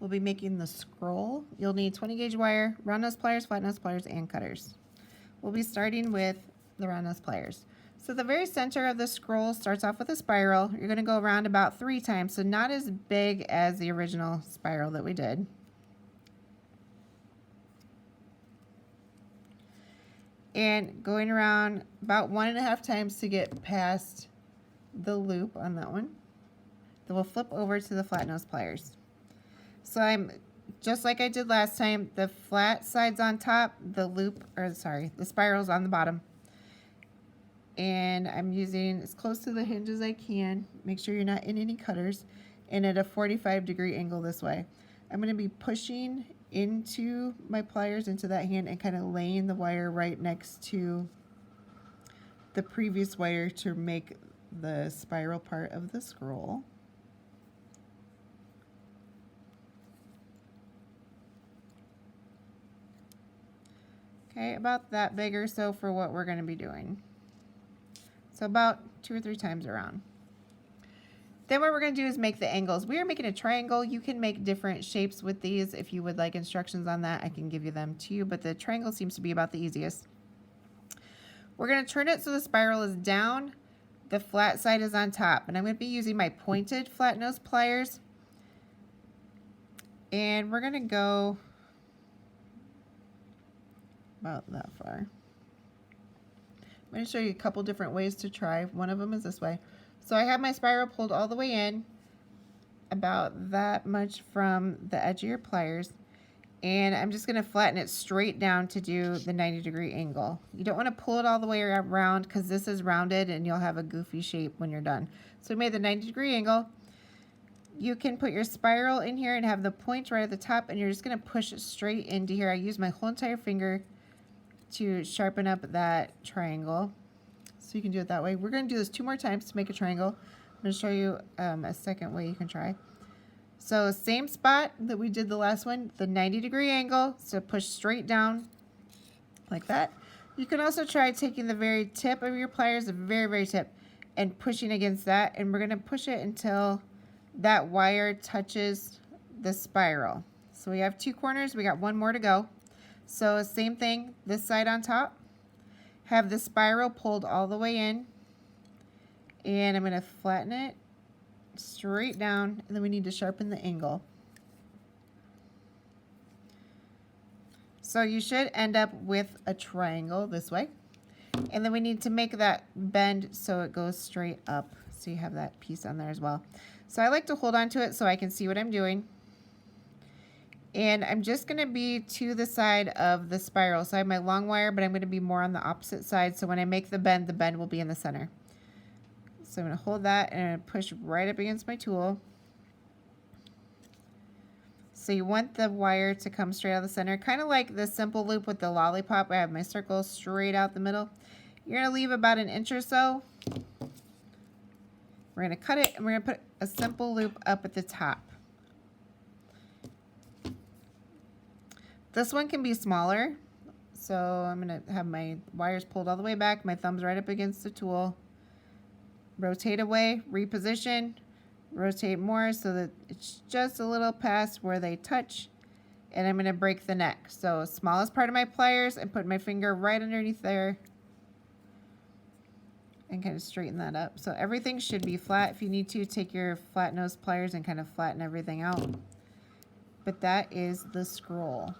we'll be making the scroll. You'll need 20 gauge wire, round nose pliers, flat nose pliers, and cutters. We'll be starting with the round nose pliers. So the very center of the scroll starts off with a spiral. You're going to go around about 3 times, so not as big as the original spiral that we did. And going around about 1.5 times to get past the loop on that one. Then we'll flip over to the flat nose pliers. So I'm just like I did last time, the flat side's on top, the spiral's on the bottom. And I'm using as close to the hinge as I can. Make sure you're not in any cutters. And at a 45-degree angle this way. I'm going to be pushing into my pliers into that hand and kind of laying the wire right next to the previous wire to make the spiral part of the scroll. Okay, about that big or so for what we're going to be doing. So about 2 or 3 times around. Then what we're going to do is make the angles. We are making a triangle. You can make different shapes with these. If you would like instructions on that, I can give you them to you, but the triangle seems to be about the easiest. We're going to turn it so the spiral is down, the flat side is on top, and I'm going to be using my pointed flat nose pliers. And we're going to go about that far. I'm going to show you a couple different ways to try. One of them is this way. So I have my spiral pulled all the way in, about that much from the edge of your pliers, and I'm just going to flatten it straight down to do the 90-degree angle. You don't want to pull it all the way around because this is rounded and you'll have a goofy shape when you're done. So we made the 90-degree angle. You can put your spiral in here and have the point right at the top, and you're just going to push it straight into here. I use my whole entire finger to sharpen up that triangle. So you can do it that way. We're going to do this 2 more times to make a triangle. I'm going to show you a second way you can try. So same spot that we did the last one, the 90-degree angle, so push straight down like that. You can also try taking the very tip of your pliers, the very, very tip, and pushing against that. And we're going to push it until that wire touches the spiral. So we have 2 corners. We got 1 more to go. So same thing, this side on top. Have the spiral pulled all the way in, and I'm going to flatten it straight down, and then we need to sharpen the angle. So you should end up with a triangle this way, and then we need to make that bend so it goes straight up, so you have that piece on there as well. So I like to hold on to it so I can see what I'm doing. And I'm just going to be to the side of the spiral. So I have my long wire, but I'm going to be more on the opposite side. So when I make the bend will be in the center. So I'm going to hold that and I'm going to push right up against my tool. So you want the wire to come straight out of the center, kind of like the simple loop with the lollipop. I have my circle straight out the middle. You're going to leave about 1 inch or so. We're going to cut it and we're going to put a simple loop up at the top. This one can be smaller, so I'm going to have my wires pulled all the way back, my thumbs right up against the tool, rotate away, reposition, rotate more so that it's just a little past where they touch, and I'm going to break the neck. So smallest part of my pliers and put my finger right underneath there and kind of straighten that up. So everything should be flat. If you need to, take your flat nose pliers and kind of flatten everything out. But that is the scroll.